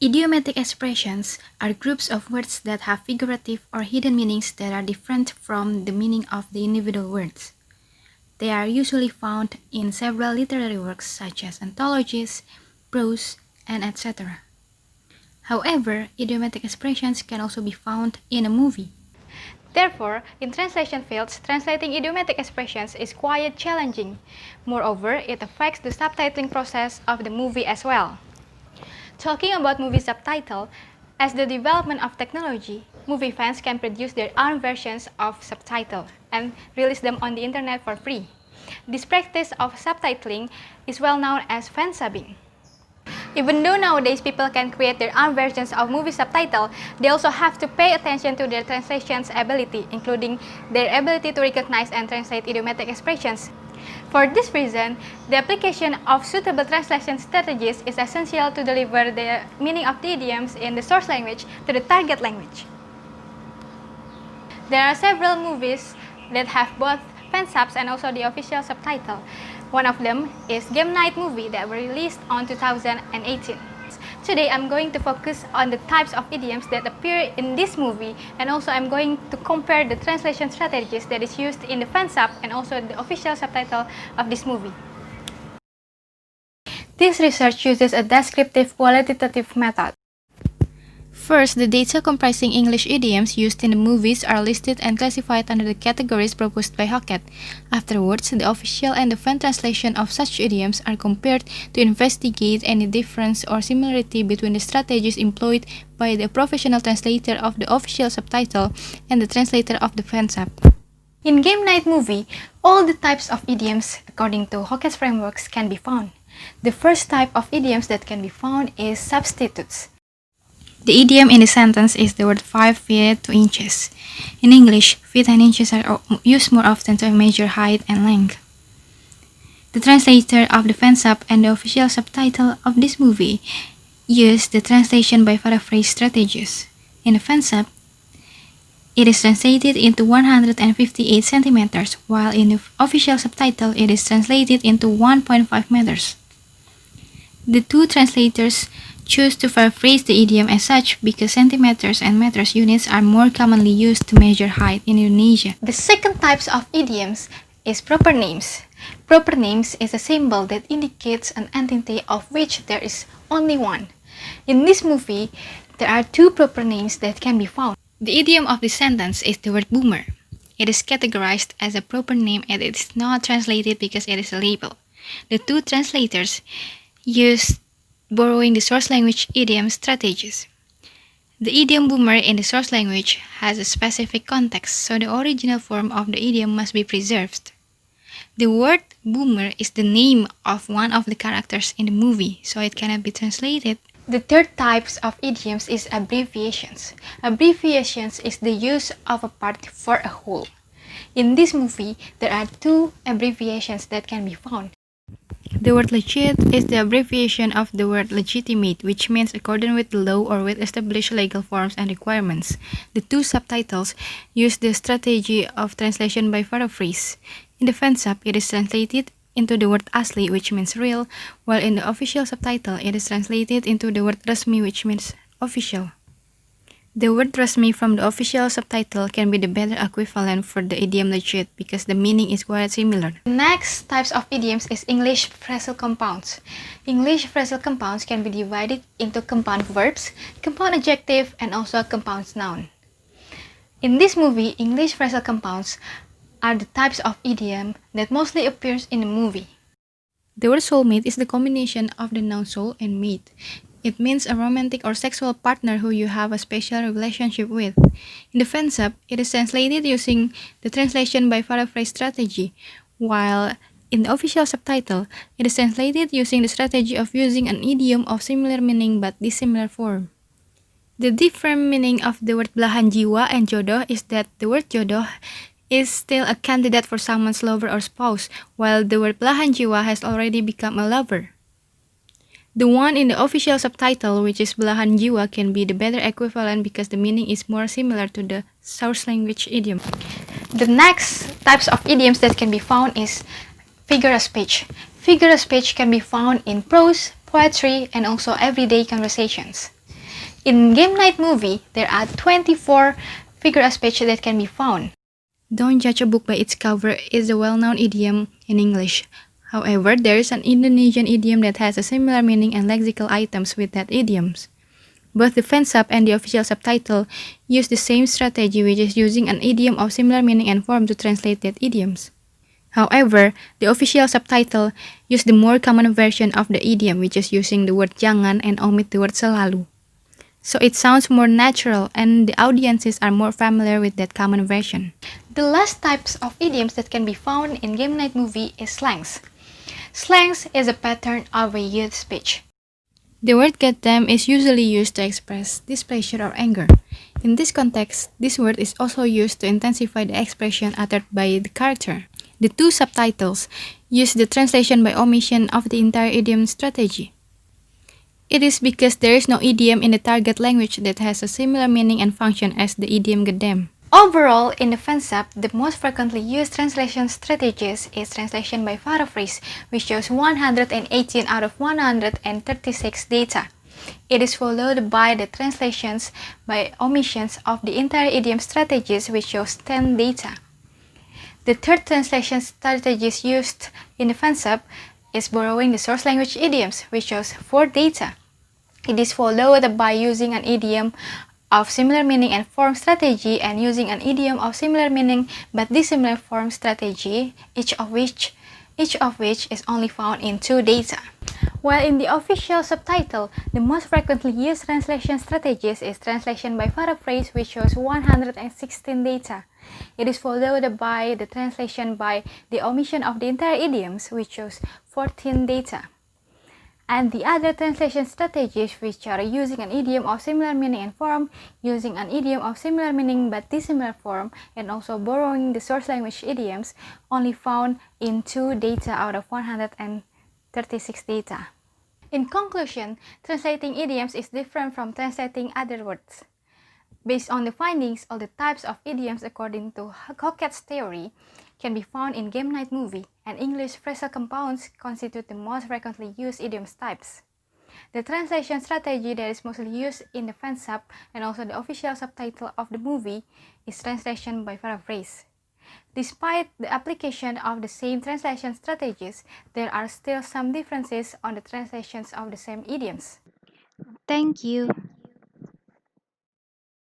Idiomatic expressions are groups of words that have figurative or hidden meanings that are different from the meaning of the individual words. They are usually found in several literary works such as anthologies, prose, and etc. However, idiomatic expressions can also be found in a movie. Therefore, in translation fields, translating idiomatic expressions is quite challenging. Moreover, it affects the subtitling process of the movie as well. Talking about movie subtitle, as the development of technology, movie fans can produce their own versions of subtitle and release them on the internet for free. This practice of subtitling is well known as fansubbing. Even though nowadays people can create their own versions of movie subtitle, they also have to pay attention to their translation's ability, including their ability to recognize and translate idiomatic expressions. For this reason, the application of suitable translation strategies is essential to deliver the meaning of the idioms in the source language to the target language. There are several movies that have both fansubs and also the official subtitle. One of them is Game Night movie that were released on 2018. Today I'm going to focus on the types of idioms that appear in this movie, and also I'm going to compare the translation strategies that is used in the fansub and also the official subtitle of this movie. This research uses a descriptive qualitative method. First, the data comprising English idioms used in the movies are listed and classified under the categories proposed by Hackett. Afterwards, the official and the fan translation of such idioms are compared to investigate any difference or similarity between the strategies employed by the professional translator of the official subtitle and the translator of the fansub. In Game Night movie, all the types of idioms according to Hackett's frameworks can be found. The first type of idioms that can be found is substitutes. The idiom in the sentence is the word 5 feet 2 inches. In English, feet and inches are used more often to measure height and length. The translator of the fansub and the official subtitle of this movie use the translation by paraphrase strategies. In the fansub, it is translated into 158 centimeters, while in the official subtitle, it is translated into 1.5 meters. The two translators choose to paraphrase the idiom as such because centimeters and meters units are more commonly used to measure height in Indonesia. The second types of idioms is proper names. Proper names is a symbol that indicates an entity of which there is only one. In this movie, there are two proper names that can be found. The idiom of this sentence is the word boomer. It is categorized as a proper name and it is not translated because it is a label. The two translators use borrowing the source language idiom strategies. The idiom boomer in the source language has a specific context, so the original form of the idiom must be preserved. The word boomer is the name of one of the characters in the movie, so it cannot be translated. The third types of idioms is abbreviations. Abbreviations is the use of a part for a whole. In this movie, there are two abbreviations that can be found. The word legit is the abbreviation of the word legitimate, which means according with the law or with established legal forms and requirements. The two subtitles use the strategy of translation by paraphrase. In the fansub, it is translated into the word asli, which means real, while in the official subtitle, it is translated into the word resmi, which means official. The word resmi from the official subtitle can be the better equivalent for the idiom legit because the meaning is quite similar. The next types of idioms is English phrasal compounds. English phrasal compounds can be divided into compound verbs, compound adjective, and also compound noun. In this movie, English phrasal compounds are the types of idiom that mostly appears in the movie. The word soulmate is the combination of the noun soul and mate. It means a romantic or sexual partner who you have a special relationship with. In the fansub, it is translated using the translation by paraphrase strategy, while in the official subtitle, it is translated using the strategy of using an idiom of similar meaning but dissimilar form. The different meaning of the word belahan jiwa and jodoh is that the word jodoh is still a candidate for someone's lover or spouse, while the word belahan jiwa has already become a lover. The one in the official subtitle, which is belahan jiwa, can be the better equivalent because the meaning is more similar to the source language idiom. The next types of idioms that can be found is figure of speech. Figure of speech can be found in prose, poetry, and also everyday conversations. In Game Night Movie, there are 24 figure of speech that can be found. Don't judge a book by its cover is a well-known idiom in English. However, there is an Indonesian idiom that has a similar meaning and lexical items with that idiom. Both the fansub and the official subtitle use the same strategy, which is using an idiom of similar meaning and form to translate that idioms. However, the official subtitle use the more common version of the idiom, which is using the word jangan and omit the word selalu. So it sounds more natural and the audiences are more familiar with that common version. The last types of idioms that can be found in Game Night Movie is slangs. Slangs is a pattern of a youth speech. The word goddamn is usually used to express displeasure or anger. In this context, this word is also used to intensify the expression uttered by the character. The two subtitles use the translation by omission of the entire idiom strategy. It is because there is no idiom in the target language that has a similar meaning and function as the idiom goddamn. Overall, in the fansub, the most frequently used translation strategies is translation by paraphrase, which shows 118 out of 136 data. It is followed by the translations by omissions of the entire idiom strategies, which shows 10 data. The third translation strategies used in the fansub is borrowing the source language idioms, which shows 4 data. It is followed by using an idiom of similar meaning and form strategy and using an idiom of similar meaning but dissimilar form strategy, each of which is only found in 2 data. While in the official subtitle, the most frequently used translation strategies is translation by paraphrase, which shows 116 data. It is followed by the translation by the omission of the entire idioms, which shows 14 data. And the other translation strategies, which are using an idiom of similar meaning and form, using an idiom of similar meaning but dissimilar form, and also borrowing the source language idioms, only found in 2 data out of 136 data. In conclusion, translating idioms is different from translating other words. Based on the findings, all the types of idioms according to Hockett's theory can be found in Game Night Movie, and English phrasal compounds constitute the most frequently used idioms types. The translation strategy that is mostly used in the fansub and also the official subtitle of the movie is translation by paraphrase. Despite the application of the same translation strategies, there are still some differences on the translations of the same idioms. Thank you.